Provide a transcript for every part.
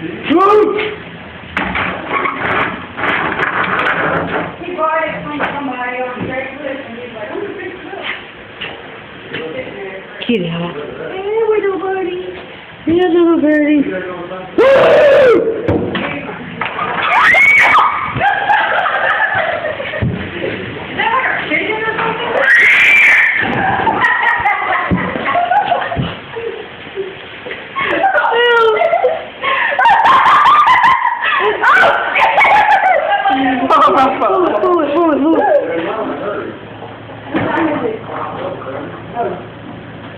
He bought it from somebody on Craigslist, and he's like, I'm gonna fix it. Kitty, huh? Hey, little buddy. Yeah, little birdie. Move.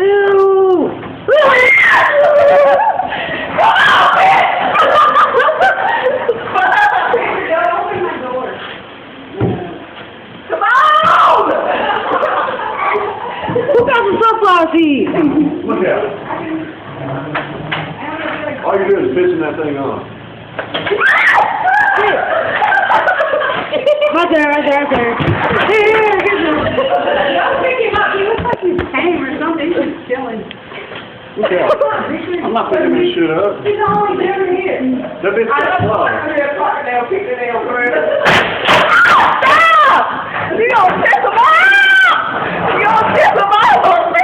Ew! Who got the sunflower seeds? Look out. All you're doing is pissing that thing off. Right there. Here, Don't pick him up. He looks like he's tame or something. He's just chilling. Look out. I'm not picking this shit up. He's always over here. That bitch got fly. Crocodile, pickedale, forever. Stop! You gonna piss him off! You gonna piss him off on me!